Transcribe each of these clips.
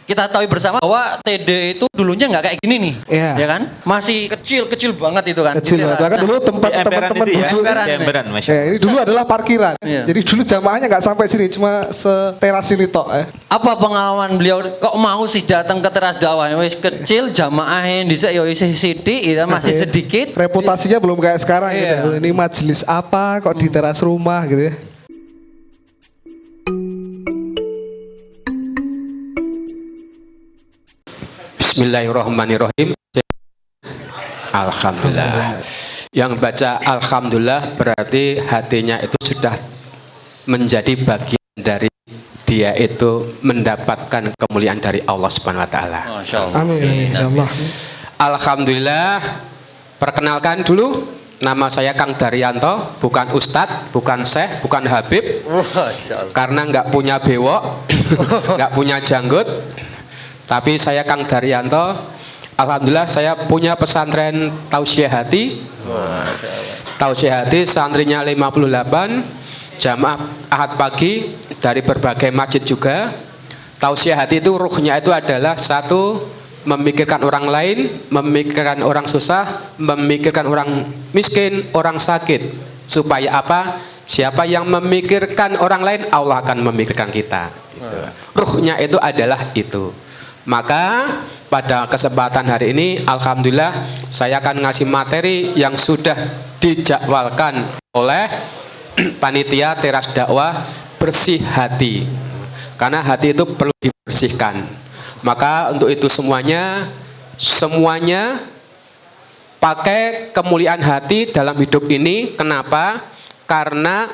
kita tahu bersama bahwa TD itu dulunya nggak kayak gini nih, ya kan? Masih kecil banget itu kan. Kecil banget. Kan dulu tempat teman-teman duduk. Emperan, Ini dulu adalah parkiran. Jadi dulu jamaahnya nggak sampai sini, cuma seteras ini tok. Apa pengalaman beliau kok mau sih datang ke teras dakwah? Wis kecil jamaahnya dhisik ya isih sithik, ya masih sedikit. Reputasinya belum kayak sekarang gitu. Ini majelis apa kok di teras rumah gitu ya. Bismillahirrahmanirrahim. Alhamdulillah. Yang baca alhamdulillah berarti hatinya itu sudah menjadi bagian dari dia itu mendapatkan kemuliaan dari Allah Subhanahu wa taala. Amin insyaallah. Alhamdulillah. Perkenalkan dulu, nama saya Kang Daryanto, bukan Ustadz, bukan Syekh, bukan Habib. Karena nggak punya bewok, nggak punya janggut. Tapi saya Kang Daryanto, alhamdulillah saya punya pesantren Tausiah Hati. Tausiah Hati santrinya 58, jamaah Ahad pagi dari berbagai masjid juga. Tausiah Hati itu ruhnya itu adalah satu, memikirkan orang lain, memikirkan orang susah, memikirkan orang miskin, orang sakit. Supaya apa? Siapa yang memikirkan orang lain, Allah akan memikirkan kita. Gitu. Ruhnya itu adalah itu. Maka pada kesempatan hari ini alhamdulillah saya akan ngasih materi yang sudah dijadwalkan oleh panitia teras dakwah bersih hati. Karena hati itu perlu dibersihkan. Maka untuk itu semuanya pakai kemuliaan hati dalam hidup ini. Kenapa? Karena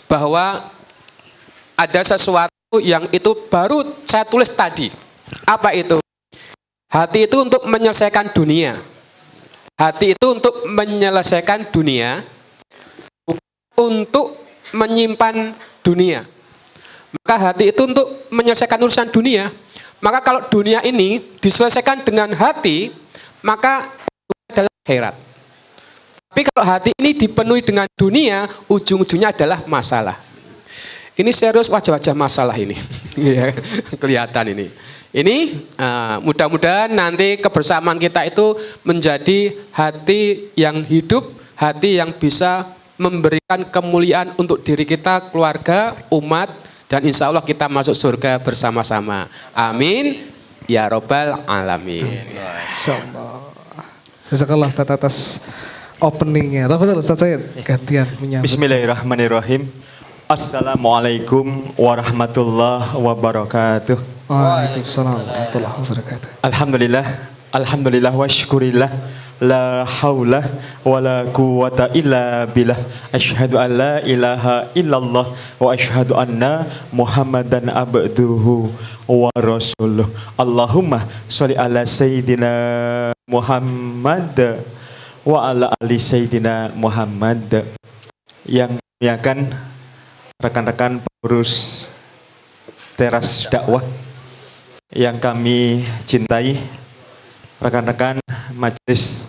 bahwa ada sesuatu yang itu baru saya tulis tadi. Apa itu? Hati itu untuk menyelesaikan dunia. Hati itu untuk menyelesaikan dunia, untuk menyimpan dunia. Maka hati itu untuk menyelesaikan urusan dunia. Maka kalau dunia ini diselesaikan dengan hati, maka adalah akhirat. Tapi kalau hati ini dipenuhi dengan dunia, ujung-ujungnya adalah masalah. Ini serius wajah-wajah masalah ini. Kelihatan ini. Ini mudah-mudahan nanti kebersamaan kita itu menjadi hati yang hidup, hati yang bisa memberikan kemuliaan untuk diri kita, keluarga, umat, dan insya Allah kita masuk surga bersama-sama. Amin. Ya Robbal Alamin. Insyaallah. Jazakallah Ustaz atas openingnya. Betul Ustaz Said gantian menyambut. Bismillahirrahmanirrahim. Assalamualaikum warahmatullahi wabarakatuh. Waalaikumsalam warahmatullahi wabarakatuh. Alhamdulillah wa syukurillah. La haula wa la quwata illa billah. Asyhadu an la ilaha illallah wa asyhadu anna Muhammadan abduhu wa rasuluh. Allahumma sholli ala sayyidina Muhammad wa ala ali sayyidina Muhammad. Yang muliakan rekan-rekan pengurus teras dakwah yang kami cintai, rekan-rekan majelis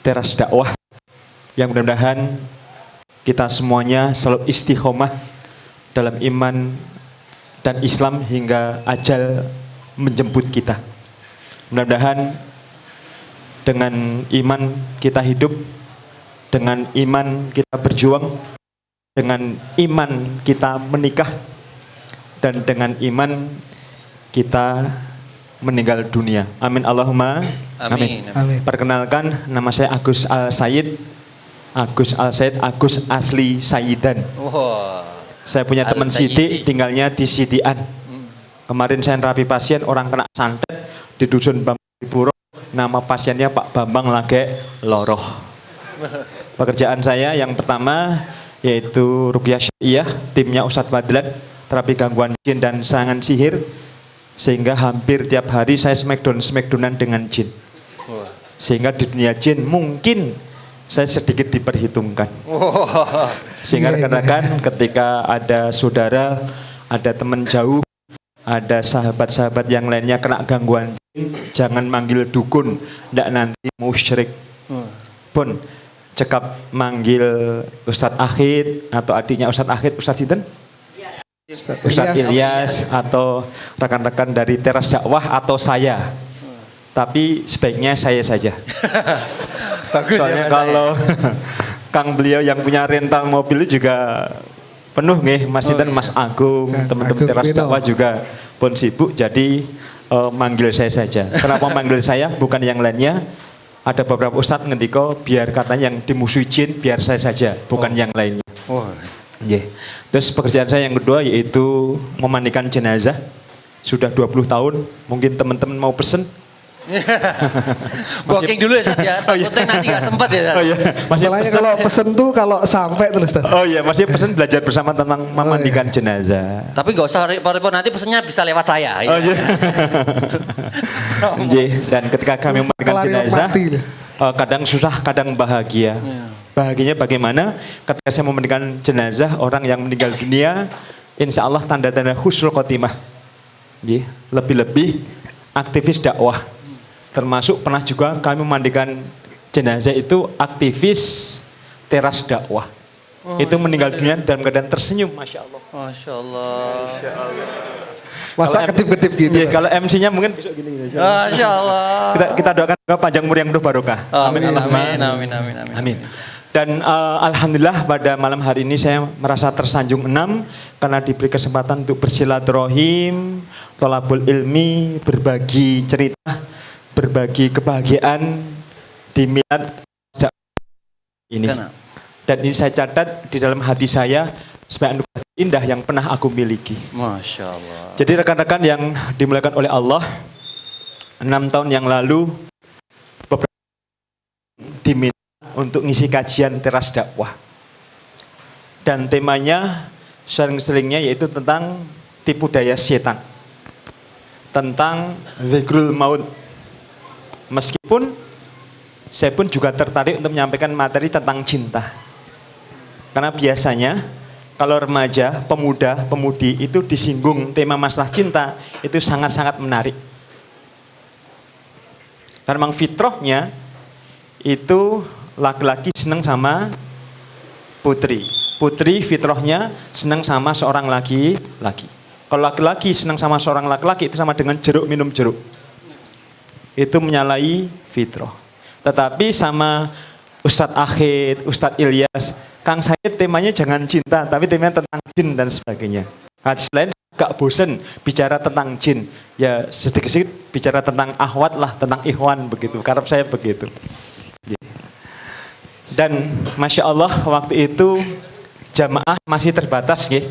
teras dakwah yang mudah-mudahan kita semuanya selalu istiqomah dalam iman dan Islam hingga ajal menjemput kita. Mudah-mudahan dengan iman kita hidup, dengan iman kita berjuang, dengan iman kita menikah, dan dengan iman kita meninggal dunia. Amin Allahumma amin. Perkenalkan, nama saya Agus Al-Said. Agus asli Sayidan. Saya punya teman Siti, tinggalnya di Sitian. Kemarin saya terapi pasien, orang kena santet di dusun Bambang. Nama pasiennya Pak Bambang lagi loroh. Pekerjaan saya yang pertama yaitu Ruqyah Syariah, timnya Ustadz Fadlan, terapi gangguan jin dan serangan sihir. Sehingga hampir tiap hari saya smackdownan dengan jin. Sehingga di dunia jin mungkin saya sedikit diperhitungkan. Sehingga rekan-rekan ketika ada saudara, ada teman jauh, ada sahabat-sahabat yang lainnya kena gangguan jin, jangan manggil dukun, ndak nanti musyrik. Pun cekap manggil Ustadz Akhid atau adiknya Ustadz Akhid, Ustadz Sinten? Ustadz Ilyas atau rekan-rekan dari Teras Dakwah atau saya. Tapi sebaiknya saya saja. Bagus Soalnya ya, Mas. kalau Kang beliau yang punya rental mobil juga penuh nih, Mas Intan, Mas Agung, Kang teman-teman Agung Teras Pino. Dakwah juga pun sibuk, jadi manggil saya saja. Kenapa manggil saya bukan yang lainnya? Ada beberapa ustadz ngendiko biar katanya yang dimusuhi jin biar saya saja, bukan yang lainnya. Oh. Yeah. Terus pekerjaan saya yang kedua yaitu memandikan jenazah. Sudah 20 tahun, mungkin teman-teman mau pesen. Booking dulu ya Ustaz ya, takutnya nanti gak sempat ya Ustaz. Oh iya, masih Masalahnya pesen. kalau pesen tuh kalau sampai tuh Ustaz. Oh iya, masih pesen belajar bersama tentang memandikan jenazah. Tapi gak usah repot-repot, nanti pesennya bisa lewat saya. Oh iya. Dan ketika kami memandikan Kelari jenazah, mati loh. kadang susah, kadang bahagia. Bahagianya bagaimana? Ketika saya memandikan jenazah orang yang meninggal dunia, insya Allah tanda-tanda husnul khotimah. Lebih-lebih aktivis dakwah. Termasuk pernah juga kami memandikan jenazah itu aktivis teras dakwah. Itu meninggal dunia dalam keadaan tersenyum, Masya Allah. Masya Allah. Masa kedip-kedip gitu. Iya, kalau MC-nya mungkin besok gini. Masya Allah. Kita doakan juga panjang umur yang penuh barokah. Amin, amin. Amin. Dan alhamdulillah pada malam hari ini saya merasa tersanjung enam karena diberi kesempatan untuk bersilaturahim, thalabul ilmi, berbagi cerita, berbagi kebahagiaan di milad ini. Dan ini saya catat di dalam hati saya sebagai anugerah indah yang pernah aku miliki. Masya Allah. Jadi rekan-rekan yang dimuliakan oleh Allah, 6 tahun yang lalu beberapa diminta untuk ngisi kajian teras dakwah. Dan temanya sering-seringnya yaitu tentang tipu daya setan. Tentang zikrul maut. Meskipun saya pun juga tertarik untuk menyampaikan materi tentang cinta. Karena biasanya kalau remaja, pemuda, pemudi itu disinggung tema masalah cinta, itu sangat-sangat menarik. Karena memang fitrahnya itu laki-laki senang sama putri. Putri fitrahnya senang sama seorang laki-laki. Kalau laki-laki senang sama seorang laki-laki itu sama dengan jeruk minum jeruk. Itu menyalahi fitrah. Tetapi sama Ustadz Akhid, Ustadz Ilyas, Kang Said temanya jangan cinta, tapi temanya tentang jin dan sebagainya. Hadis lain gak bosen bicara tentang jin, ya sedikit-sedikit bicara tentang ahwat lah, tentang ikhwan begitu. Karena saya begitu. Dan Masya Allah waktu itu jamaah masih terbatas ya.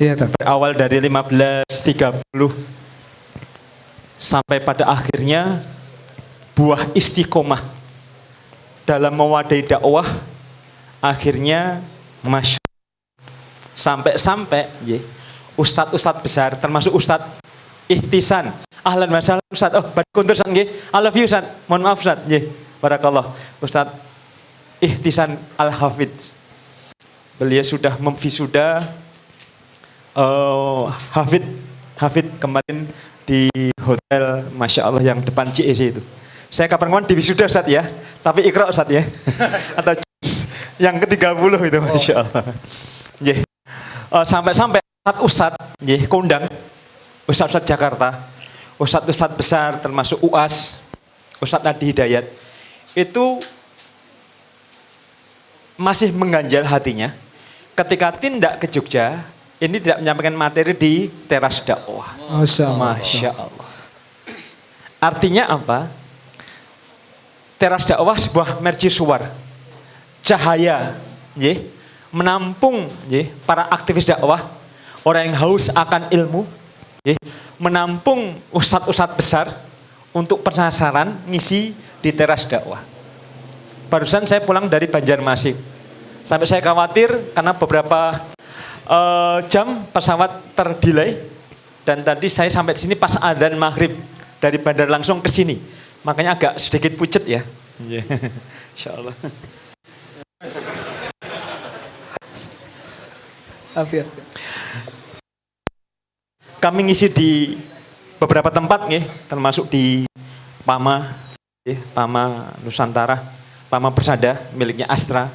Iya, Berawal dari 15.30 sampai pada akhirnya buah istiqomah dalam mewadahi dakwah akhirnya Masya sampai ya, ustadz-ustadz besar termasuk Ustadz Ihtisan, ahlan wa sahlan Ustadz, oh kuntur sang nggih, I love you Ustadz, mohon maaf Ustadz nggih, barakallah. Ustadz Ihtisan Al-Hafidz, beliau sudah memvisuda Hafid kemarin di hotel Masya Allah yang depan CEC itu. Saya kapan-kapan di wisuda Ustadz ya, tapi Iqra Ustadz ya. Atau yang ke-30 itu Masya Allah. Sampai-sampai Ustadz kondang, Ustadz Jakarta, Ustadz besar termasuk UAS, Ustadz Adi Hidayat, itu masih mengganjal hatinya ketika tindak ke Jogja, ini tidak menyampaikan materi di teras dakwah. Masya Allah. Artinya apa? Teras dakwah sebuah mercusuar, cahaya, menampung para aktivis dakwah, orang yang haus akan ilmu, menampung ustadz-ustadz besar untuk penasaran ngisi di teras dakwah. Barusan saya pulang dari Banjarmasin, sampai saya khawatir karena beberapa jam pesawat terdelay, dan tadi saya sampai di sini pas adzan maghrib dari bandar langsung ke sini. Makanya agak sedikit pucet ya. Insya Allah. Kami ngisi di beberapa tempat nih, termasuk di Pama, Pama Nusantara, Pama Persada miliknya Astra.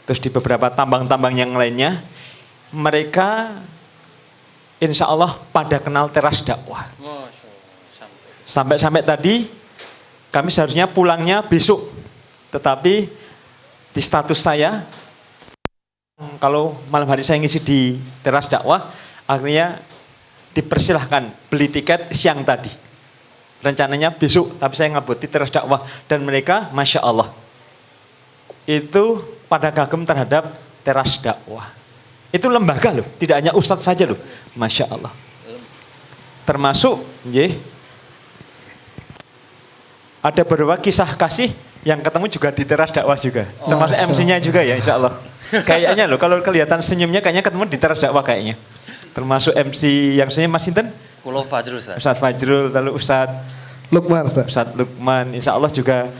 Terus di beberapa tambang-tambang yang lainnya, mereka insya Allah pada kenal teras dakwah. Sampai tadi kami seharusnya pulangnya besok. Tetapi di status saya, kalau malam hari saya ngisi di teras dakwah, akhirnya dipersilahkan beli tiket siang tadi. Rencananya besok, tapi saya ngabut di teras dakwah. Dan mereka, Masya Allah, itu pada kagum terhadap teras dakwah. Itu lembaga loh, tidak hanya ustadz saja loh. Masya Allah. Termasuk, ada beberapa kisah kasih yang ketemu juga di teras dakwah juga. Termasuk MC-nya juga ya, insya Allah. Kayaknya loh, kalau kelihatan senyumnya kayaknya ketemu di teras dakwah kayaknya. Termasuk MC yang senyum Mas Sinten? Kulo Fajrul, Ustaz. Ustadz Fajrul, lalu Ustadz Lukman, Ustaz. Ustadz Lukman, insya Allah juga,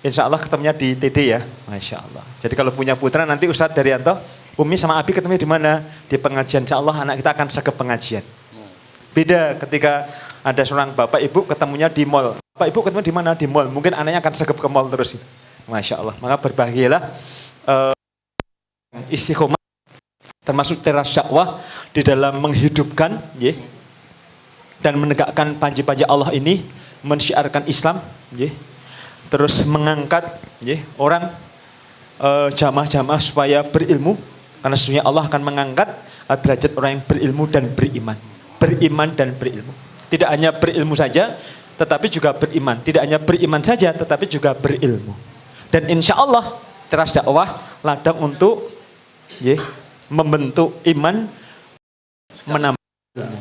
insya Allah ketemunya di TD ya, Masya Allah. Jadi kalau punya putra nanti Ustadz Daryanto, Umi sama Abi ketemu di mana? Di pengajian, insya Allah anak kita akan sergap pengajian. Beda ketika ada seorang bapak ibu ketemunya di mall. Bapak ibu ketemu di mana? Di mall. Mungkin anaknya akan sergap ke mall terus. Masya Allah. Maka berbahagialah istiqomah termasuk teras dakwah di dalam menghidupkan dan menegakkan panji-panji Allah ini, mensyiarkan Islam, terus mengangkat orang jamaah-jamaah supaya berilmu, karena sesungguhnya Allah akan mengangkat derajat orang yang berilmu dan beriman. Beriman dan berilmu. Tidak hanya berilmu saja, tetapi juga beriman. Tidak hanya beriman saja, tetapi juga berilmu. Dan insya Allah teras dakwah ladang untuk membentuk iman, menambah ilmu.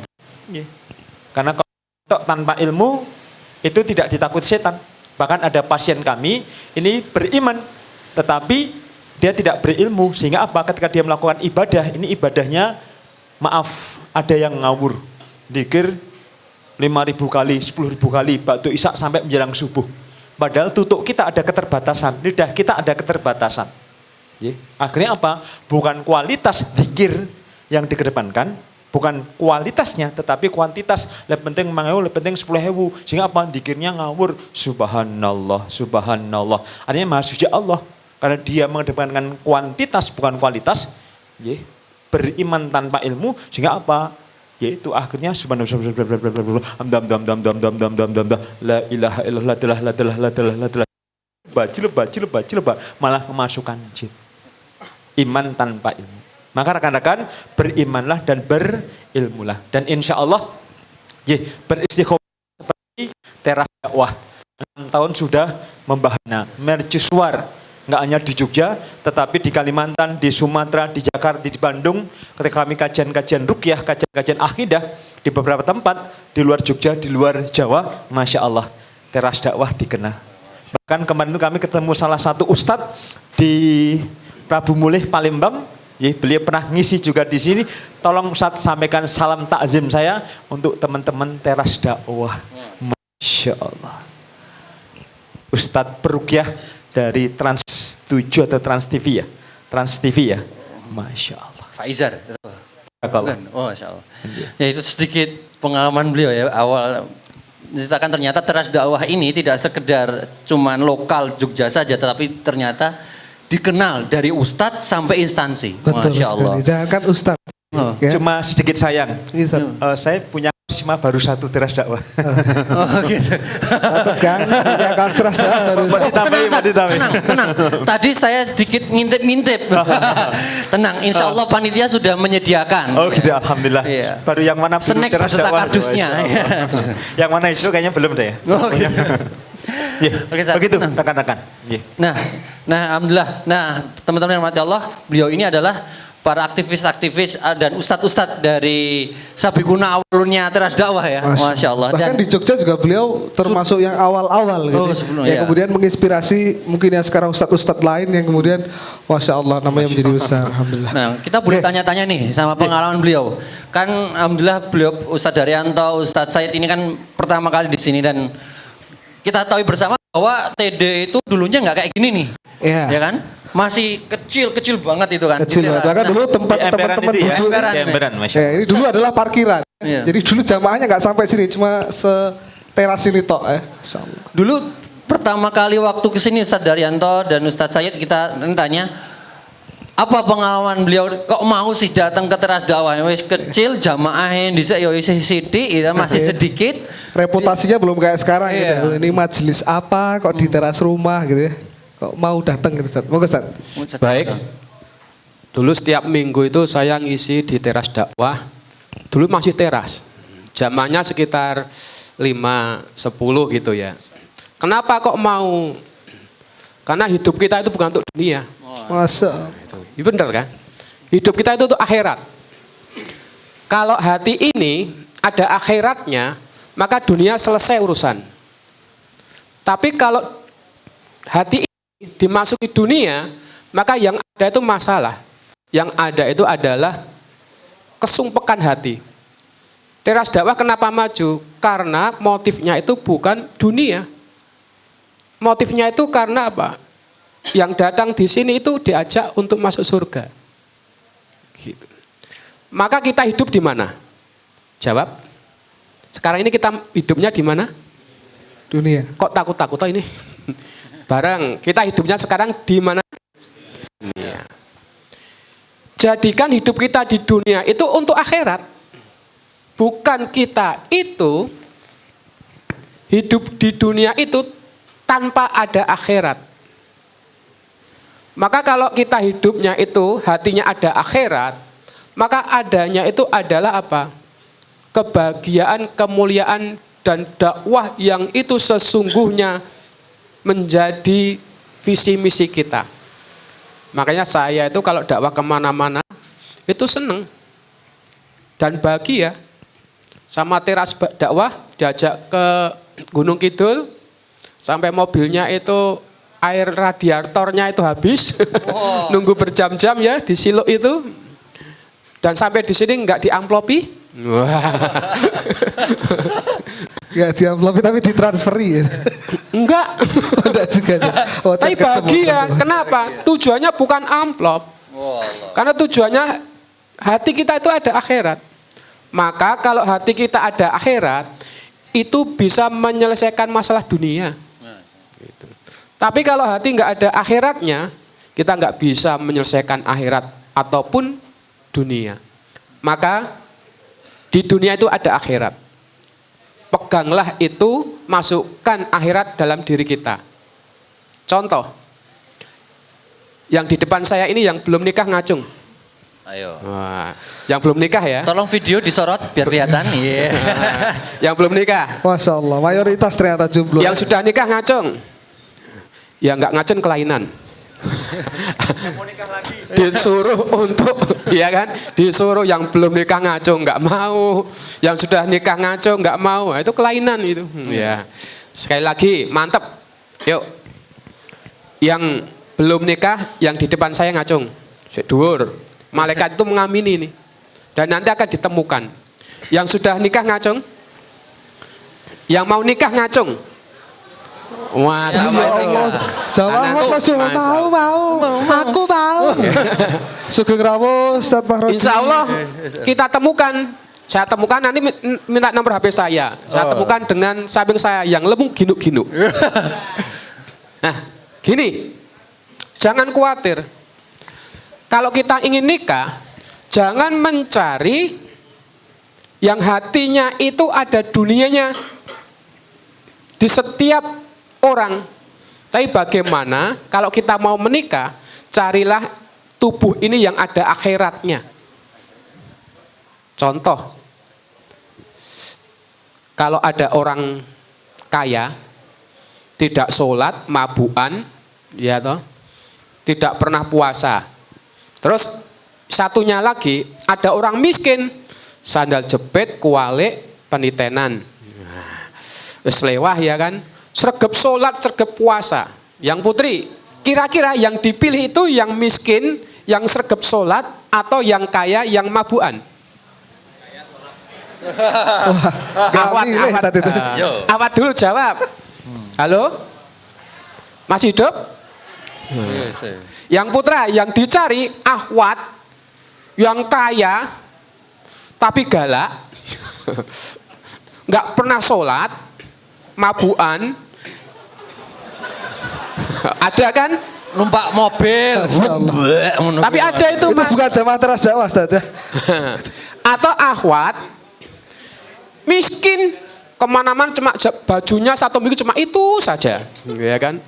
Karena kalau tanpa ilmu itu tidak ditakut setan. Bahkan ada pasien kami ini beriman, tetapi dia tidak berilmu. Sehingga apa? Ketika dia melakukan ibadah, ini ibadahnya maaf, ada yang ngawur. Dzikir 5.000 kali, 10.000 kali, ba'du isya sampai menjelang subuh. Padahal tutuk kita ada keterbatasan, lidah kita ada keterbatasan. Akhirnya apa? Bukan kualitas dzikir yang dikedepankan, bukan kualitasnya, tetapi kuantitas. Lebih penting mangeu, lebih penting 10.000. Sehingga apa? Dzikirnya ngawur. Subhanallah, subhanallah. Artinya maha suci Allah. Karena dia mengedepankan kuantitas, bukan kualitas. Beriman tanpa ilmu, sehingga apa? Yaitu akhirnya subhanallah, la ilaha illallah, malah kemasukan jin. Iman tanpa ilmu. Maka rekan-rekan, berimanlah dan berilmulah. Dan insya Allah beristiqomah seperti teras dakwah. 6 tahun sudah membahana mercusuar. Nggak hanya di Jogja, tetapi di Kalimantan, di Sumatera, di Jakarta, di Bandung. Ketika kami kajian-kajian ruqyah, kajian-kajian akidah di beberapa tempat, di luar Jogja, di luar Jawa, Masya Allah, teras dakwah dikenal. Bahkan kemarin itu kami ketemu salah satu ustadz di Prabu Mulih, Palembang. Beliau pernah ngisi juga di sini. Tolong Ustadz sampaikan salam takzim saya untuk teman-teman teras dakwah. Masya Allah. Ustadz peruqyah dari Trans 7 atau Trans TV ya? Trans TV ya? Masya Allah. Faizar. Bukan. Oh, Masya Allah. Ya itu sedikit pengalaman beliau ya awal. Menceritakan ternyata teras dakwah ini tidak sekedar cuman lokal Jogja saja, tetapi ternyata dikenal dari ustadz sampai instansi. Betul Masya Allah. sekali. Jangankan ustadz. Ya. Cuma sedikit sayang. Saya punya cuma baru satu teras dakwah. Oh gitu. Satu kan? Ya kalau teras dakwah baru Tenang, Ustaz. Tenang. Tadi saya sedikit ngintip-ngintip. Tenang, insya Allah panitia sudah menyediakan. Oh gitu, alhamdulillah. Iya. Baru yang mana Snack beserta kardusnya. Yang mana itu kayaknya belum deh ya. Oh gitu. Oke, begitu rekan-rekan. Nah, alhamdulillah. Nah, teman-teman yang mati Allah, beliau ini adalah para aktivis-aktivis dan ustadz-ustadz dari Sabikuna awalnya teras dakwah ya, Masya Allah. Bahkan Dan di Jogja juga beliau termasuk yang awal-awal gitu. Sebelumnya, Kemudian menginspirasi mungkin yang sekarang ustadz-ustadz lain yang kemudian Masya Allah namanya menjadi besar. Alhamdulillah. Nah, kita boleh tanya-tanya nih sama pengalaman beliau. Kan alhamdulillah beliau Ustadz Daryanto, Ustadz Said ini kan pertama kali di sini dan kita tahu bersama bahwa TD itu dulunya nggak kayak gini nih. Iya. Ya kan? Masih kecil banget itu kan. Kecil banget. Bahkan dulu tempat teman-teman ya, duduk. Emperan. Ini dulu adalah parkiran. Iya. Jadi dulu jamaahnya nggak sampai sini, cuma seteras ini tok ya. Insyaallah. Dulu pertama kali waktu kesini Ustadz Daryanto dan Ustadz Said kita tanya, Apa pengalaman beliau kok mau sih datang ke teras dakwah? Wis kecil jamaahnya dhisik ya isih sithik ya masih sedikit. Reputasinya belum kayak sekarang Iya. gitu. Ini majelis apa kok di teras rumah gitu ya. Kok mau datang gitu Ustaz. Monggo Ustaz. Baik. Dulu setiap minggu itu saya ngisi di teras dakwah. Dulu masih teras. Zamannya sekitar 5-10 gitu ya. Kenapa kok mau? Karena hidup kita itu bukan untuk dunia. Masa. Iya benar kan? Hidup kita itu untuk akhirat. Kalau hati ini ada akhiratnya, maka dunia selesai urusan. Tapi kalau hati ini dimasuki dunia, maka yang ada itu masalah. Yang ada itu adalah kesumpekan hati. Teras dakwah kenapa maju? Karena motifnya itu bukan dunia. Motifnya itu karena apa? Yang datang di sini itu diajak untuk masuk surga. Gitu. Maka kita hidup di mana? Jawab. Sekarang ini kita hidupnya di mana? Dunia. Kok takut-takut ini? Barang, kita hidupnya sekarang di mana? Dunia. Jadikan hidup kita di dunia itu untuk akhirat. Bukan kita itu hidup di dunia itu tanpa ada akhirat. Maka kalau kita hidupnya itu hatinya ada akhirat, maka adanya itu adalah apa? Kebahagiaan, kemuliaan, dan dakwah yang itu sesungguhnya menjadi visi misi kita. Makanya saya itu kalau dakwah kemana-mana itu seneng dan bahagia. Sama teras dakwah diajak ke Gunung Kidul, sampai mobilnya itu air radiatornya itu habis, nunggu berjam-jam ya di silo itu, dan sampai di sini nggak diamplopi, Ya diamplopi tapi ditransferi ya. enggak, Enggak juga. Oh, tapi ceket bahagia. semua. Kenapa? Tujuannya bukan amplop, karena tujuannya hati kita itu ada akhirat. Maka kalau hati kita ada akhirat, itu bisa menyelesaikan masalah dunia. Tapi kalau hati nggak ada akhiratnya, kita nggak bisa menyelesaikan akhirat ataupun dunia. Maka di dunia itu ada akhirat. Peganglah itu, masukkan akhirat dalam diri kita. Contoh, yang di depan saya ini yang belum nikah ngacung. Ayo. Wah, yang belum nikah ya. Tolong video disorot biar kelihatan. Iya. Yang belum nikah. Masya Allah, mayoritas ternyata jomblo. Yang sudah nikah ngacung. Ya nggak ngacun kelainan. Disuruh untuk, ya kan? Disuruh yang belum nikah ngacung nggak mau, yang sudah nikah ngacung nggak mau, nah, itu kelainan itu. Ya, sekali lagi mantep. Yuk, yang belum nikah, yang di depan saya ngacung, dhuwur. Malaikat itu mengamini nih, dan nanti akan ditemukan. Yang sudah nikah ngacung, yang mau nikah ngacung. Wah, sama Ya itu Allah, jawab masuk mau. Aku mau. Sugeng rawuh Ustaz Fahrudin. Insya Allah kita temukan. Saya temukan nanti minta nomor HP saya. Saya temukan dengan samping saya yang lembung ginuk-ginuk. Nah, gini. Jangan khawatir. Kalau kita ingin nikah, jangan mencari yang hatinya itu ada dunianya di setiap orang. Tapi bagaimana kalau kita mau menikah, carilah tubuh ini yang ada akhiratnya. Contoh, kalau ada orang kaya, tidak sholat, mabukan, ya toh, tidak pernah puasa. Terus satunya lagi, ada orang miskin, sandal jepit, kualik, penitenan. Wis lewah ya kan, sregep sholat, sregep puasa. Yang putri, kira-kira yang dipilih itu yang miskin, yang sregep sholat, atau yang kaya, yang mabukan? Awat dulu jawab. Halo? Masih hidup? Yang putra, yang dicari ahwat, yang kaya, tapi galak, nggak pernah sholat, mabuan, ada kan? numpak mobil. Tapi ada itu Itu Mas. bukan jamaah teras dakwah Ustaz ya. Atau akhwat miskin kemana-mana cuma bajunya satu minggu cuma itu saja, ya kan?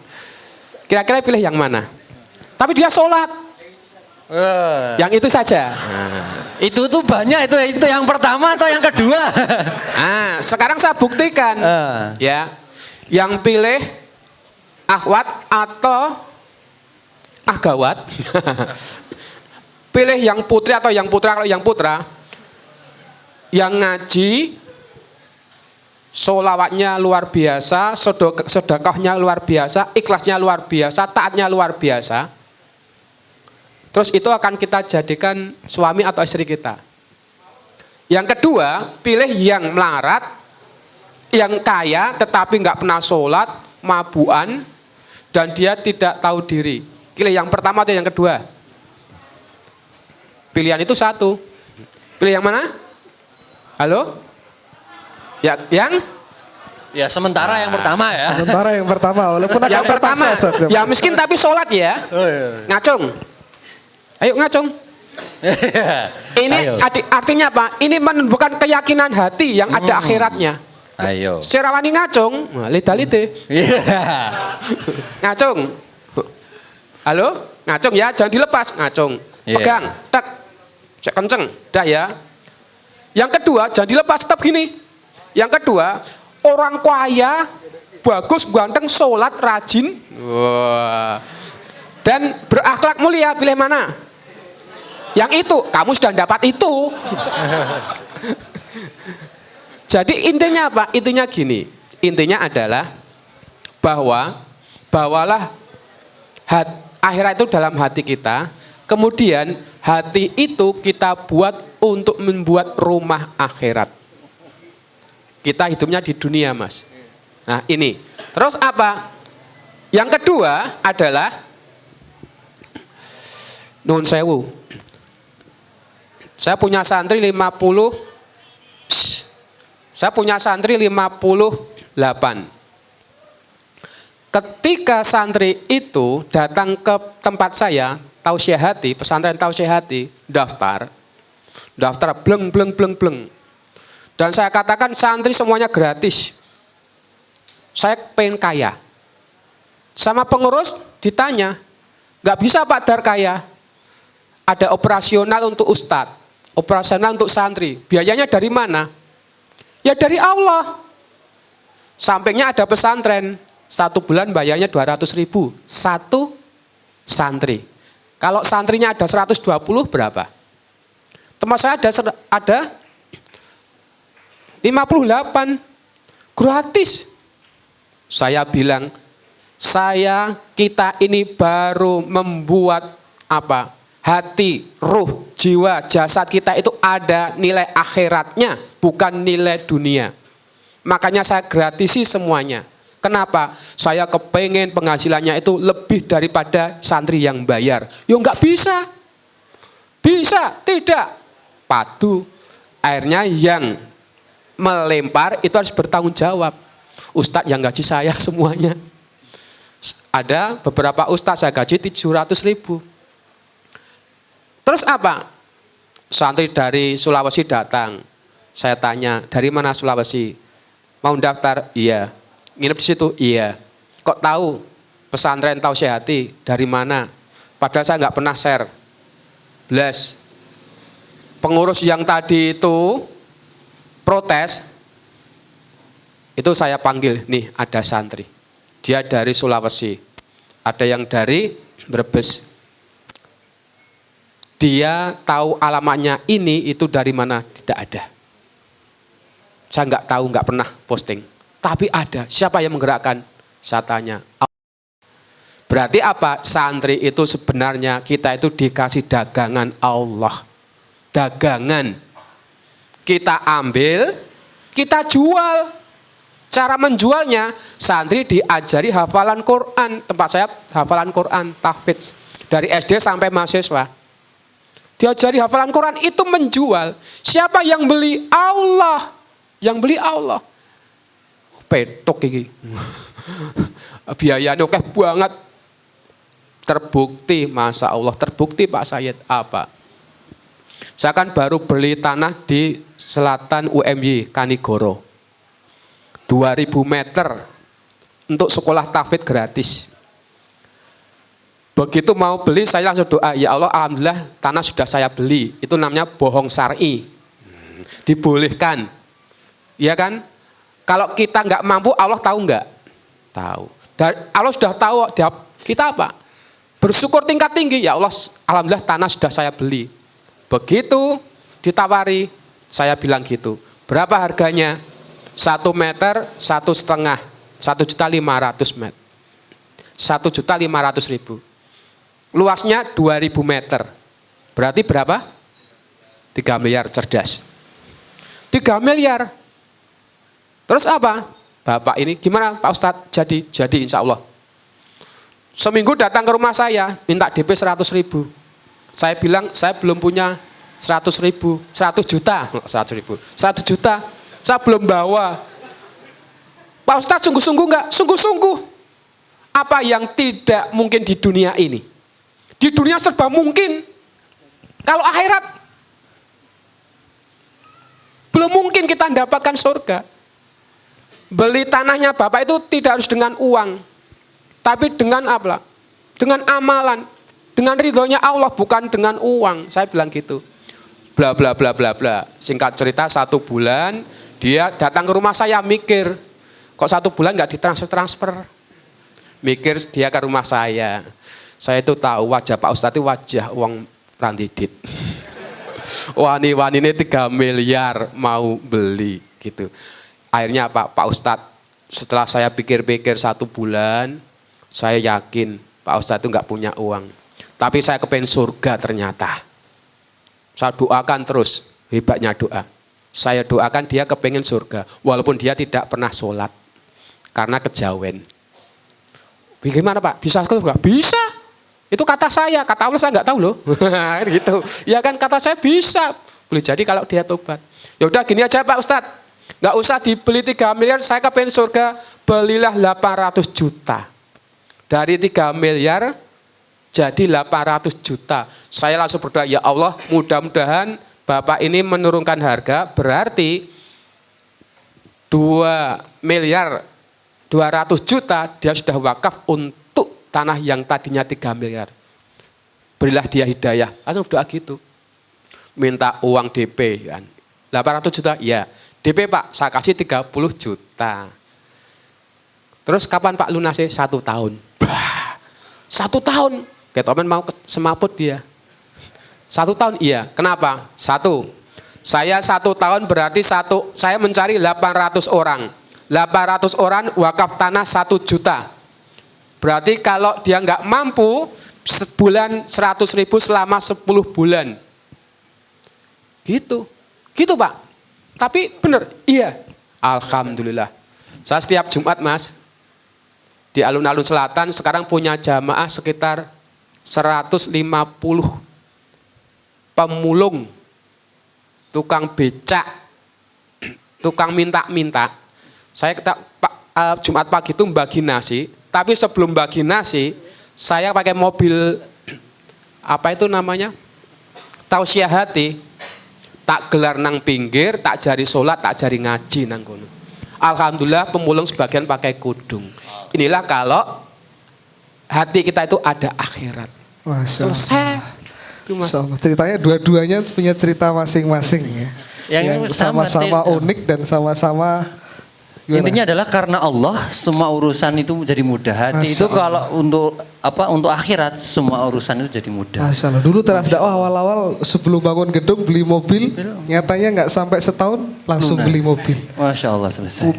Kira-kira pilih yang mana? Tapi dia sholat, yang itu saja. Itu tuh banyak itu yang pertama atau yang kedua? Sekarang saya buktikan, ya, yang pilih akhwat atau ahgawat, pilih yang putri atau yang putra. Kalau yang putra, yang ngaji, sholawatnya luar biasa, sedekahnya luar biasa, ikhlasnya luar biasa, taatnya luar biasa. Terus itu akan kita jadikan suami atau istri kita. Yang kedua, pilih yang melarat, yang kaya tetapi nggak pernah sholat, mabuan, dan dia tidak tahu diri. Pilih yang pertama atau yang kedua? Pilihan itu satu. Pilih yang mana? Halo? Ya, Ya sementara yang pertama ya. Sementara yang pertama walaupun agak yang pertama, terpaksa, Ustaz, ya miskin tapi sholat ya. Ngacung. Ayo ngacung. Ini Ayo. artinya apa? Ini menunjukkan keyakinan hati yang ada akhiratnya. Ayo. Secara wani ngacung, lida-lide. Ngacung. Halo? Ngacung ya, jangan dilepas. Ngacung. Iya. Pegang, tek. Cek kenceng. Dah ya. Yang kedua, jangan dilepas, tetap gini. Yang kedua, orang kaya, bagus, ganteng, sholat, rajin. Wah. Dan berakhlak mulia, pilih mana? Yang itu, kamu sudah dapat itu. Jadi intinya apa? Intinya gini. Intinya adalah bawalah akhirat itu dalam hati kita. Kemudian hati itu kita buat untuk membuat rumah akhirat. Kita hidupnya di dunia, Mas. Nah ini. Terus apa? Yang kedua adalah Nun sewu. Saya punya santri 58. Ketika santri itu datang ke tempat saya, Tausiah Hati, pesantren Tausiah Hati, daftar bleng. Dan saya katakan santri semuanya gratis. Saya pengen kaya. Sama pengurus ditanya, nggak bisa Pak Dar kaya. Ada operasional untuk ustadz, operasional untuk santri. Biayanya dari mana? Ya dari Allah. Sampingnya ada pesantren. 1 bulan bayarnya 200.000. Satu santri. Kalau santrinya ada 120 berapa? Tempat saya ada 58. Gratis. Saya bilang, kita ini baru membuat apa? Hati, ruh, jiwa, jasad kita itu ada nilai akhiratnya, bukan nilai dunia. Makanya saya gratisi semuanya. Kenapa? Saya kepengen penghasilannya itu lebih daripada santri yang bayar. Ya enggak bisa. Bisa, tidak. Padu. Akhirnya yang melempar itu harus bertanggung jawab. Ustadz yang gaji saya semuanya. Ada beberapa ustadz saya gaji 700.000. Terus apa? Santri dari Sulawesi datang. Saya tanya, dari mana Sulawesi? Mau daftar? Iya. Nginep di situ? Iya. Kok tahu pesantren Tausiah Hati? Dari mana? Padahal saya nggak pernah share. Bless. Pengurus yang tadi itu protes, itu saya panggil, nih ada santri. Dia dari Sulawesi. Ada yang dari Brebes. Dia tahu alamatnya ini, itu dari mana? Tidak ada. Saya nggak tahu, nggak pernah posting. Tapi ada. Siapa yang menggerakkan? Saya tanya. Berarti apa? Santri itu sebenarnya kita itu dikasih dagangan Allah. Dagangan. Kita ambil, kita jual. Cara menjualnya, santri diajari hafalan Quran. Tempat saya hafalan Quran, tahfidz. Dari SD sampai mahasiswa. Diajari hafalan Quran, itu menjual. Siapa yang beli? Allah. Yang beli Allah. Petok ini. Biayanya oke banget. Terbukti, Masya Allah, terbukti Pak Said. Apa? Saya kan baru beli tanah di selatan UMY, Kanigoro. 2000 meter untuk sekolah tahfidz gratis. Begitu mau beli, saya langsung doa, ya Allah, alhamdulillah tanah sudah saya beli. Itu namanya bohong syar'i. Dibolehkan. Ya kan? Kalau kita nggak mampu, Allah tahu nggak? Tahu. Dan Allah sudah tahu, kita apa? Bersyukur tingkat tinggi, ya Allah, alhamdulillah tanah sudah saya beli. Begitu ditawari, saya bilang gitu. Berapa harganya? 1 meter, 1,5, 1.500.000 meter. 1.500.000. Luasnya 2000 meter. Berarti berapa? 3 miliar, cerdas. 3 miliar. Terus apa? Bapak ini gimana Pak Ustadz? Jadi insya Allah. Seminggu datang ke rumah saya, minta DP 100.000. Saya bilang, saya belum punya 100.000, 100 juta. 100 juta, saya belum bawa. Pak Ustadz sungguh-sungguh enggak? Sungguh-sungguh. Apa yang tidak mungkin di dunia ini? Di dunia serba mungkin. Kalau akhirat, belum mungkin kita mendapatkan surga. Beli tanahnya Bapak itu tidak harus dengan uang. Tapi dengan apa? Dengan amalan. Dengan ridhonya Allah, bukan dengan uang. Saya bilang gitu. Bla bla bla bla bla. Singkat cerita 1 bulan, dia datang ke rumah saya mikir. Kok 1 bulan nggak ditransfer? Mikir dia ke rumah saya. Saya itu tahu wajah Pak Ustadz itu wajah uang randidit. Wani-wani ini 3 miliar mau beli gitu. Akhirnya Pak Ustadz, setelah saya pikir-pikir 1 bulan, saya yakin Pak Ustadz itu nggak punya uang. Tapi saya kepengen surga ternyata. Saya doakan terus, hebatnya doa. Saya doakan dia kepengen surga, walaupun dia tidak pernah sholat. Karena kejawen. Bagaimana Pak? Bisa surga? Bisa. Itu kata saya, kata Allah saya nggak tahu loh. Gitu. Ya kan kata saya bisa. Boleh jadi kalau dia tobat. Ya udah gini aja Pak Ustadz. Nggak usah dibeli 3 miliar, saya kepengen surga, belilah 800 juta. Dari 3 miliar jadi 800 juta. Saya langsung berdoa, ya Allah mudah-mudahan Bapak ini menurunkan harga, berarti 2 miliar 200 juta dia sudah wakaf untuk tanah yang tadinya 3 miliar. Berilah dia hidayah. Langsung berdoa gitu. Minta uang DP kan. 800 juta, ya. DP Pak, saya kasih 30 juta. Terus kapan Pak lunasnya? 1 tahun. Bah, 1 tahun. Ketomen mau semaput dia. 1 tahun, iya. Kenapa? 1. Saya 1 tahun berarti saya mencari 800 orang. 800 orang wakaf tanah 1 juta. Berarti kalau dia nggak mampu, sebulan 100.000 selama 10 bulan. Gitu. Gitu Pak. Tapi benar, iya. Alhamdulillah. Saya setiap Jumat Mas, di alun-alun selatan sekarang punya jamaah sekitar 150 pemulung, tukang becak, tukang minta-minta. Saya Jumat pagi itu bagi nasi, tapi sebelum bagi nasi, saya pakai mobil, apa itu namanya, tausiah hati. Tak gelar nang pinggir, tak jari sholat, tak jari ngaji nang kono. Alhamdulillah pemulung sebagian pakai kudung. Inilah kalau hati kita itu ada akhirat. Selesai. Ceritanya dua-duanya punya cerita masing-masing ya. Yang sama-sama unik dan sama-sama gimana? Intinya adalah karena Allah semua urusan itu jadi mudah. Hati itu kalau untuk akhirat semua urusan itu jadi mudah. Masya Allah. Dulu Teras Dakwah awal-awal sebelum bangun gedung beli mobil, nyatanya nggak sampai setahun langsung beli mobil. Masya Allah selesai.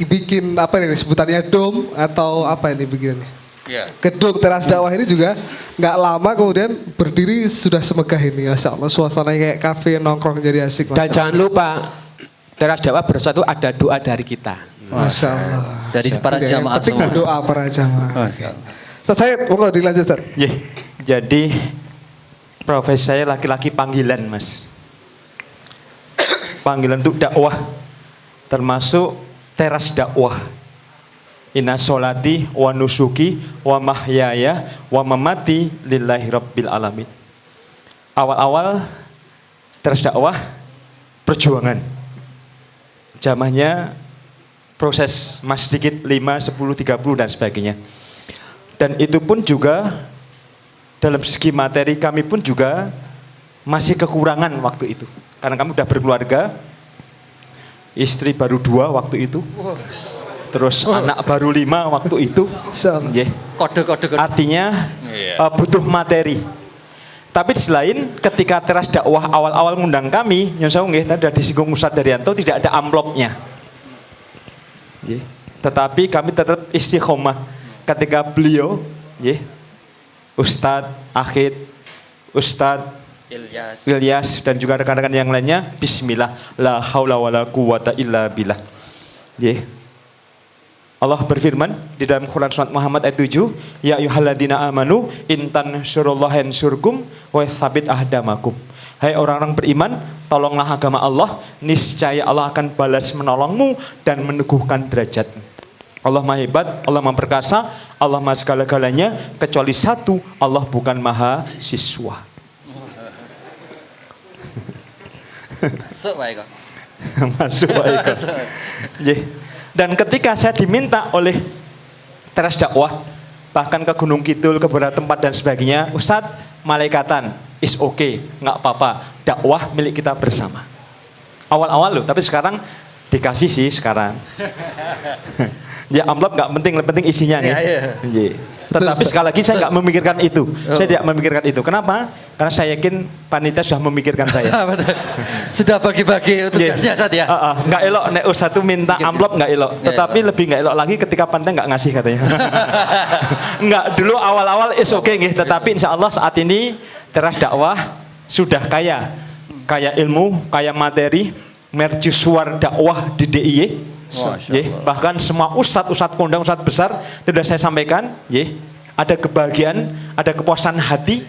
Bikin apa ini sebutannya dom atau apa ini begini? Ya. Gedung Teras Dakwah ini juga nggak lama kemudian berdiri sudah semegah ini. Masya Allah, suasananya kayak kafe nongkrong jadi asik. Dan jangan lupa Teras Dakwah bersatu ada doa dari kita. Masya Allah. Dari para jamaah semua. Doa para jamaah. Masya Allah. Saya mau dilanjut. Jadi profesi saya laki-laki panggilan Mas. Panggilan untuk dakwah. Termasuk Teras Dakwah. Inna sholati wa nusuki wa mahyaya wa mamati lillahi rabbil alamin. Awal-awal terus dakwah perjuangan. Jamahnya proses masih sedikit 5, 10, 30 dan sebagainya. Dan itu pun juga dalam segi materi kami pun juga masih kekurangan waktu itu. Karena kami sudah berkeluarga, istri baru 2 waktu itu. Terus anak baru 5 waktu itu. Kode-kode. Artinya butuh materi. Tapi di selain ketika teras dakwah awal-awal ngundang kami, nyonsau nggih tadi sudah disinggung Ustaz Daryanto, tidak ada amplopnya. Tetapi kami tetap istiqomah ketika beliau, Ustadz Akhid, Ustadz Ilyas dan juga rekan-rekan yang lainnya, bismillah, la haula wala quwata illa billah. Allah berfirman di dalam Quran surat Muhammad ayat 7, ya ayyuhalladzina amanu intan syurullaha yansurkum wa tsabit ahdamakum. Hai orang-orang beriman, tolonglah agama Allah, niscaya Allah akan balas menolongmu dan meneguhkan derajatmu. Allah maha hebat, Allah maha perkasa, Allah maha segala-galanya, kecuali satu, Allah bukan maha siswa. Masuk baik kok. Masuk baik kok. Dan ketika saya diminta oleh teras dakwah, bahkan ke Gunung Kidul, ke beberapa tempat dan sebagainya, Ustadz, malaikatan, is okay, nggak apa-apa, dakwah milik kita bersama. Awal-awal loh, tapi sekarang dikasih sih sekarang. Amplop nggak penting, lebih penting isinya nih. Tetapi sekali lagi saya nggak memikirkan itu. Saya tidak memikirkan itu. Kenapa? Karena saya yakin panitia sudah memikirkan saya. Sudah bagi-bagi tugasnya Ustaz ya. Nggak elok nek Ustaz itu minta amplop nggak elok. Tetapi lebih nggak elok lagi ketika panitia nggak ngasih katanya. Nggak, dulu awal-awal is okay nggih. Tetapi insya Allah saat ini teras dakwah sudah kaya ilmu, kaya materi, mercusuar dakwah di DIY. Bahkan semua ustadz kondang, ustadz besar sudah saya sampaikan, ada kebahagiaan, ada kepuasan hati,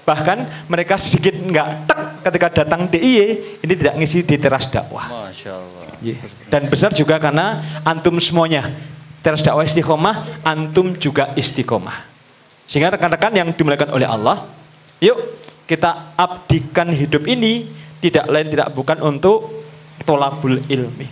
bahkan mereka sedikit nggak tek ketika datang DIY ini tidak ngisi di teras dakwah. Masya Allah. Dan besar juga karena antum semuanya teras dakwah istiqomah, antum juga istiqomah. Sehingga rekan-rekan yang dimuliakan oleh Allah, yuk kita abdikan hidup ini tidak lain tidak bukan untuk tolabul ilmi.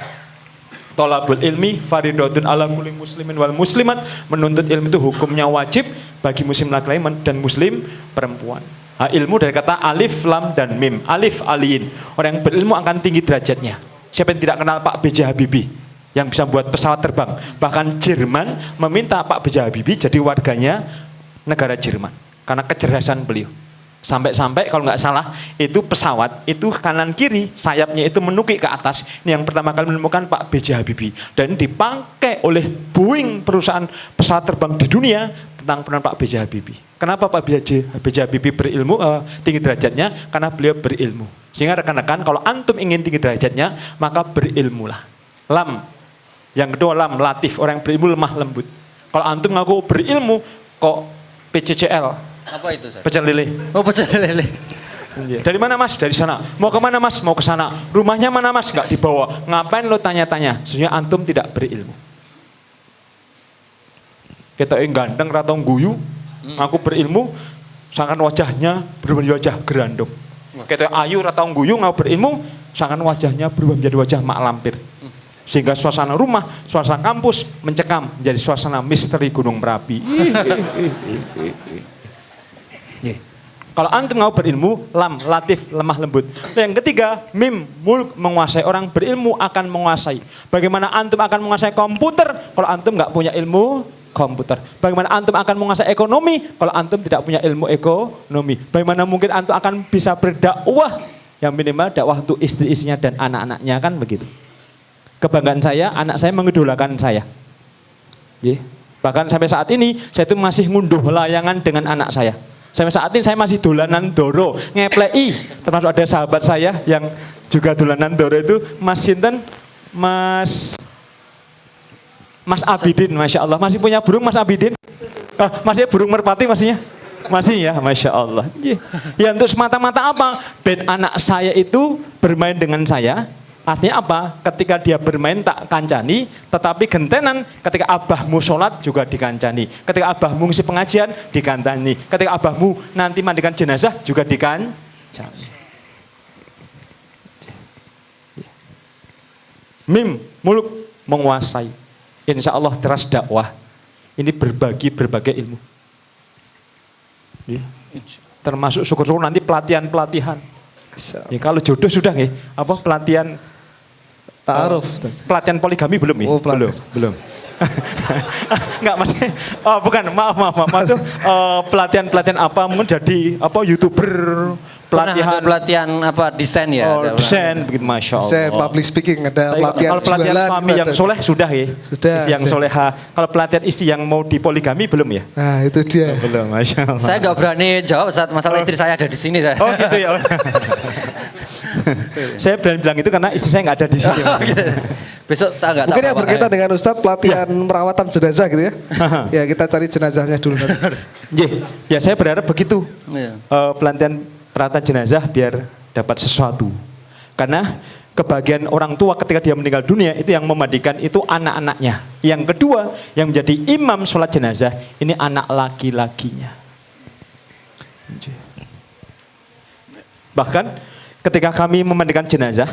Tolabul ilmi faridatun ala kulli muslimin wal muslimat. Menuntut ilmu itu hukumnya wajib bagi muslim laki-laki dan muslim perempuan. Ilmu dari kata alif, lam, dan mim. Alif, aliin. Orang yang berilmu akan tinggi derajatnya. Siapa yang tidak kenal Pak B.J. Habibie yang bisa buat pesawat terbang? Bahkan Jerman meminta Pak B.J. Habibie jadi warganya negara Jerman karena kecerdasan beliau. Sampai-sampai kalau nggak salah itu pesawat itu kanan kiri sayapnya itu menukik ke atas. Ini yang pertama kali menemukan Pak B.J. Habibie dan dipakai oleh Boeing, perusahaan pesawat terbang di dunia, tentang peran Pak B.J. Habibie. Kenapa Pak B.J. Habibie berilmu tinggi derajatnya? Karena beliau berilmu. Sehingga rekan-rekan kalau antum ingin tinggi derajatnya maka berilmulah. Lam. Yang kedua lam, latif, orang yang berilmu lemah lembut. Kalau antum ngaku berilmu kok PCCL. Apa itu, Sir? Pecel lele. Oh, pecel lele. Dari mana Mas? Dari sana. Mau kemana Mas? Mau ke sana. Rumahnya mana Mas? Nggak dibawa. Ngapain lo tanya-tanya? Sesungguhnya antum tidak berilmu. Kita yang ganteng ratong guyu, aku berilmu, sangat wajahnya berubah menjadi wajah gerandong. Kita yang ayu ratong guyu, ngaku berilmu, sangat wajahnya berubah menjadi wajah mak lampir. Sehingga suasana rumah, suasana kampus mencekam menjadi suasana misteri Gunung Merapi. Kalau antum mau berilmu, lam, latif, lemah lembut. Yang ketiga, mim, mulk, menguasai. Orang berilmu akan menguasai. Bagaimana antum akan menguasai komputer kalau antum nggak punya ilmu komputer? Bagaimana antum akan menguasai ekonomi kalau antum tidak punya ilmu ekonomi? Bagaimana mungkin antum akan bisa berdakwah yang minimal dakwah untuk istri-istrinya dan anak-anaknya, kan begitu. Kebanggaan saya, anak saya mengidolakan saya. Bahkan sampai saat ini saya itu masih ngunduh layangan dengan anak saya. Sampai saat ini saya masih dolanan doro, ngeplei. Termasuk ada sahabat saya yang juga dolanan doro itu, Mas Sinten, Mas Abidin, Masya Allah. Masih punya burung Mas Abidin? Masih burung merpati maksudnya? Masih ya, Masya Allah. Ya untuk semata-mata apa? Ben anak saya itu bermain dengan saya, Artinya apa? Ketika dia bermain tak kancani, tetapi gentenan ketika abahmu sholat juga dikancani. Ketika abahmu ngisi pengajian, dikancani. Ketika abahmu nanti mandikan jenazah juga dikancani. Mim, muluk, menguasai. Insya Allah teras dakwah. Ini berbagai ilmu. Ya. Termasuk syukur-syukur nanti pelatihan-pelatihan. Ya, kalau jodoh sudah nggih, apa pelatihan ta'aruf. Pelatihan poligami belum ya? Oh, belum. Enggak maksudnya, maaf itu pelatihan apa mungkin jadi apa YouTuber, pelatihan apa desain ya? Desain begitu, masya Allah. Desain, public speaking, ada pelatihan. Kalau pelatihan jualan, suami yang soleh sudah ya. Sudah. Istri yang soleha. Kalau pelatihan istri yang mau dipoligami belum ya? Nah itu dia. Belum, masya Allah. Saya nggak berani jawab saat masalah istri saya ada di sini. Saya. Oh gitu ya. Saya berani bilang itu karena istri saya nggak ada di sini. Besok tak nggak tahu. Mungkin yang berkaitan dengan Ustadz pelatihan merawatan jenazah gitu ya. Ya kita cari jenazahnya dulu. Ya saya berharap begitu. Iya. Pelatihan perawatan jenazah biar dapat sesuatu. Karena kebahagiaan orang tua ketika dia meninggal dunia itu yang memandikan itu anak-anaknya. Yang kedua yang menjadi imam sholat jenazah ini anak laki-lakinya. Bahkan ketika kami memandikan jenazah,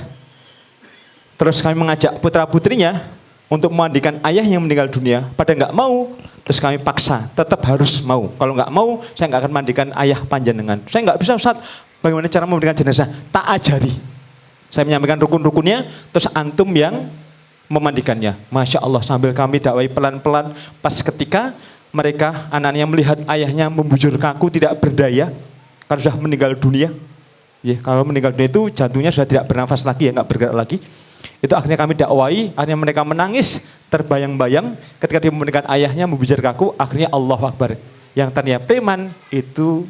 terus kami mengajak putra-putrinya untuk memandikan ayah yang meninggal dunia, pada nggak mau, terus kami paksa, tetap harus mau. Kalau nggak mau, saya nggak akan mandikan ayah panjenengan. Saya nggak bisa, Ustaz, bagaimana cara memandikan jenazah? Tak ajari. Saya menyampaikan rukun-rukunnya, terus antum yang memandikannya. Masya Allah, sambil kami dakwai pelan-pelan, pas ketika mereka, anaknya melihat ayahnya membujur kaku, tidak berdaya, kan sudah meninggal dunia. Ya, kalau meninggal dunia itu jantungnya sudah tidak bernafas lagi, ya nggak bergerak lagi. Itu akhirnya kami dakwai, akhirnya mereka menangis, terbayang-bayang ketika dia memandikan ayahnya membujur kaku, akhirnya Allahu Akbar. Yang tadinya preman itu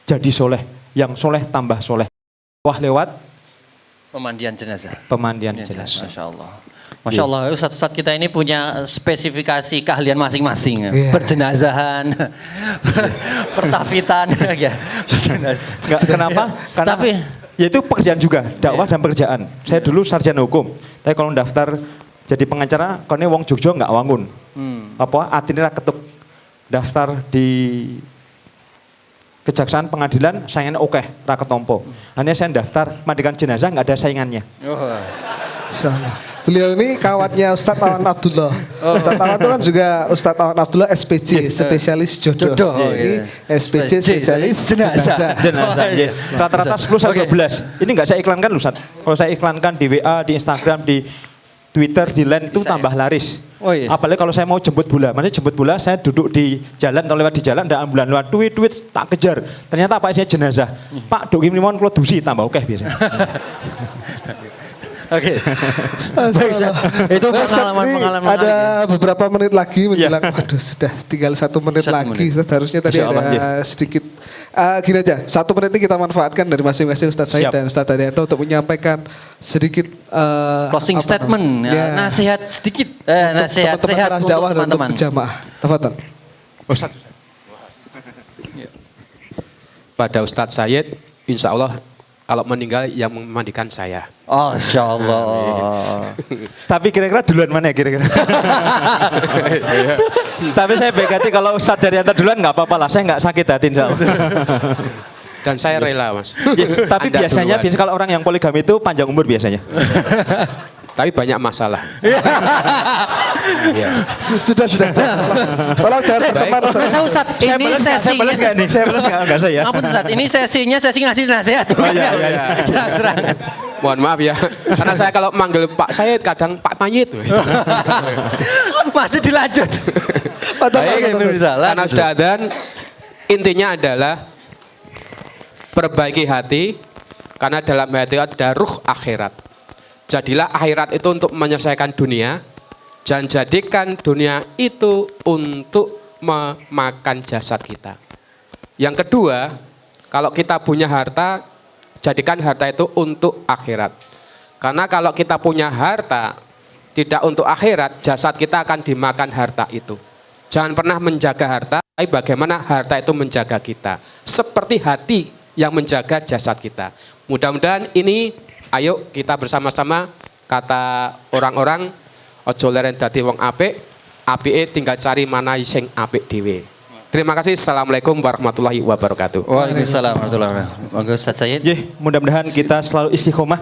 jadi soleh, yang soleh tambah soleh. Wah lewat Pemandian jenazah. Pemandian jenazah. Masya Allah. Masya Allah, Ustadz kita ini punya spesifikasi keahlian masing-masing. Berjenazahan, pertafitan, ya. Berjenazah. Kenapa? Karena Tapi ya itu pekerjaan juga, dakwah dan pekerjaan. Saya dulu sarjana hukum, tapi kalau daftar jadi pengacara, kalau ini wong Jogja nggak wangun. Apa? Artinya ketuk daftar di kejaksaan pengadilan, saingannya oke, raket tompo. Hanya saya daftar mandikan jenazah nggak ada saingannya. Sama. Beliau ini kawannya Ustadz Awan Abdullah. Ustadz Awan itu kan juga Ustadz Awan Abdullah SPJ, spesialis jodoh. Ini SPJ spesialis jenazah. Jenazah. Rata-rata 10 sampai 12. Ini nggak saya iklankan loh, Ustadz. Kalau saya iklankan di WA, di Instagram, di Twitter, di Line itu tambah laris. Oh, iya. Apalagi kalau saya mau jemput bola. Maksudnya jemput bola saya duduk di jalan atau lewat di jalan, ada ambulan lewat tweet tak kejar. Ternyata apa isinya jenazah. Pak, Dok Imlimon kalau dusi tambah oke biasanya. Oke. Itu pengalaman-pengalaman. Ada beberapa menit lagi menjelang. Waduh, sudah tinggal 1 menit lagi. Seharusnya tadi ada sedikit. Gini aja, 1 menit ini kita manfaatkan dari masing-masing Ustadz Said dan Ustadz Daryanto untuk menyampaikan sedikit closing statement, nasihat sedikit, nasihat sehat untuk teman-teman. Jamaah. Tafadhol. Ustadz. Pada Ustadz Said, insya Allah kalau meninggal yang memandikan saya. Oh, insya Allah. Tapi kira-kira duluan mana ya kira-kira? Tapi saya baik hati kalau Ustadz Daryanto duluan nggak apa-apa lah, saya nggak sakit hati insya Allah. Dan saya rela, Mas. Ya, tapi biasanya kalau orang yang poligami itu panjang umur biasanya. Tapi banyak masalah. Ya. Sudah. Tolong jangan berteman. Ustaz, ini sesinya. Saya balas nggak nih? Saya balas nggak saya? Ampun Ustaz, ini sesinya sesi ngasih nasihat. Oh, iya. Serangan. Mohon maaf ya. Karena saya kalau manggil Pak Said kadang Pak Mayit. Masih dilanjut. Karena sudah adzan, intinya adalah perbaiki hati, karena dalam hati ada ruh akhirat. Jadilah akhirat itu untuk menyelesaikan dunia, dan jadikan dunia itu untuk memakan jasad kita. Yang kedua, kalau kita punya harta, jadikan harta itu untuk akhirat. Karena kalau kita punya harta tidak untuk akhirat, jasad kita akan dimakan harta itu. Jangan pernah menjaga harta, tapi bagaimana harta itu menjaga kita. Seperti hati yang menjaga jasad kita. Mudah-mudahan ini Ayo kita bersama-sama, kata orang-orang, ojo leren dadi wong apik, apike tinggal cari mana sing apik dhewe. Terima kasih. Assalamualaikum warahmatullahi wabarakatuh. Waalaikumsalam warahmatullahi wabarakatuh. Monggo Ustaz Said. Mudah-mudahan kita selalu istiqomah.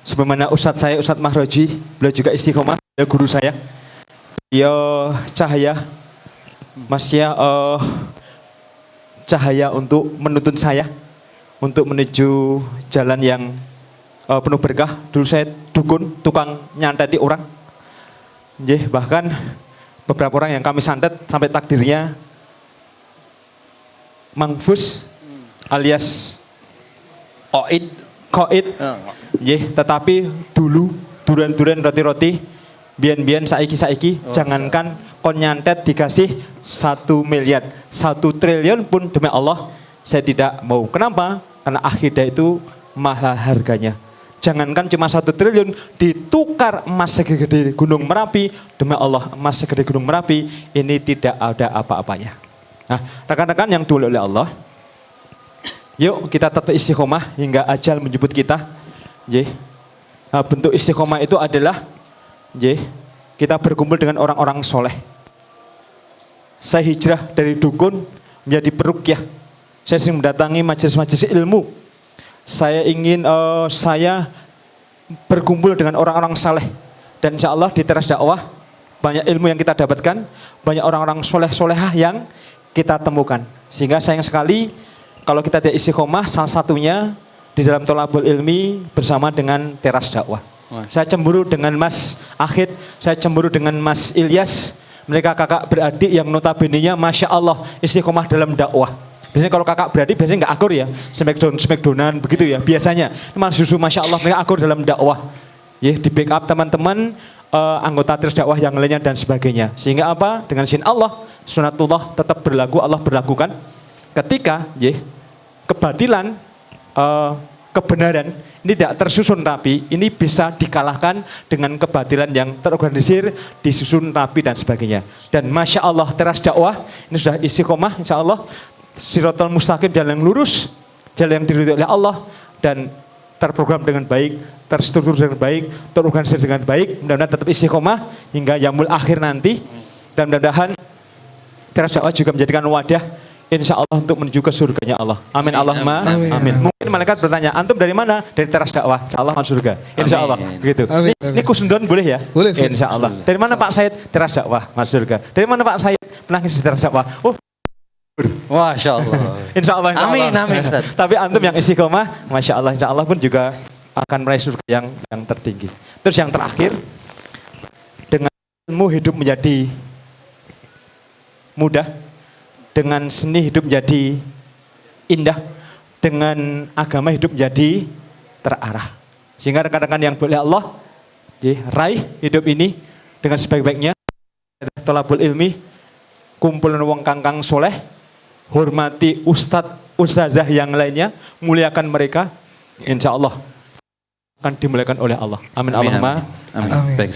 Sebagaimana Ustadz saya, Ustadz Mahroji, beliau juga istiqomah, beliau guru saya. Beliau cahaya, masya cahaya untuk menuntun saya, untuk menuju jalan yang penuh berkah. Dulu saya dukun, tukang nyanteti orang. Bahkan beberapa orang yang kami santet sampai takdirnya mangfus alias koid. Tetapi dulu duren-duren roti-roti bian-bian saiki jangankan kon nyantet dikasih 1 miliar, 1 triliun pun demi Allah saya tidak mau. Kenapa? Karena akidah itu mahal harganya. Jangankan cuma 1 triliun ditukar emas segede Gunung Merapi, demi Allah emas segede Gunung Merapi ini tidak ada apa-apanya. Nah, rekan-rekan yang dimuliakan oleh Allah, yuk kita tetap istiqomah hingga ajal menjemput kita. Bentuk istiqomah itu adalah kita berkumpul dengan orang-orang soleh. Saya hijrah dari dukun menjadi peruqyah. Saya sering mendatangi majelis-majelis ilmu. Saya ingin saya berkumpul dengan orang-orang saleh. Dan insya Allah di teras dakwah banyak ilmu yang kita dapatkan, banyak orang-orang soleh-solehah yang kita temukan. Sehingga sayang sekali kalau kita tidak istiqomah, salah satunya di dalam tolabul ilmi bersama dengan teras dakwah. Saya cemburu dengan Mas Akhid, saya cemburu dengan Mas Ilyas. Mereka kakak beradik yang notabene-nya Masya Allah istiqomah dalam dakwah. Biasanya kalau kakak beradik biasanya nggak akur ya, smackdownan begitu ya biasanya. Mas justru Masya Allah mereka akur dalam dakwah. Di backup teman-teman anggota teras dakwah yang lainnya dan sebagainya. Sehingga apa? Dengan izin Allah, sunatullah tetap berlaku, Allah berlakukan. Ketika kebatilan, kebenaran ini tidak tersusun rapi, ini bisa dikalahkan dengan kebatilan yang terorganisir, disusun rapi dan sebagainya. Dan Masya Allah teras dakwah ini sudah istiqomah, insya Allah sirotol mustaqim, jalan yang lurus, jalan yang diridhoi oleh Allah dan terprogram dengan baik, terstruktur dengan baik, terorganisir dengan baik. Mudah-mudahan tetap istiqomah hingga yaumul akhir nanti. Dan mudah-mudahan teras dakwah juga menjadikan wadah insya Allah untuk menuju ke surganya Allah. Amin. Allahumma amin. Mungkin malaikat bertanya, antum dari mana? Dari teras dakwah. Insya Allah masuk surga. Insya Allah. Begitu. Ini kusundon boleh ya? Boleh. Insya Allah. Dari mana Pak Said? Teras dakwah masuk surga. Dari mana Pak Said? Penangis di teras dakwah. Masya Allah. Insya Allah. Amin. Tapi antum yang istiqomah, Masya Allah. Insya Allah pun juga akan meraih surga yang tertinggi. Terus yang terakhir, dengan ilmu hidup menjadi mudah, dengan seni hidup menjadi indah, dengan agama hidup menjadi terarah. Sehingga rekan-rekan yang boleh Allah raih hidup ini dengan sebaik-baiknya. Tolabul ilmi, kumpulan wong kangkang soleh, hormati ustadz, ustazah yang lainnya, muliakan mereka, insya Allah akan dimuliakan oleh Allah. Amin. Allahumma amin. Baik,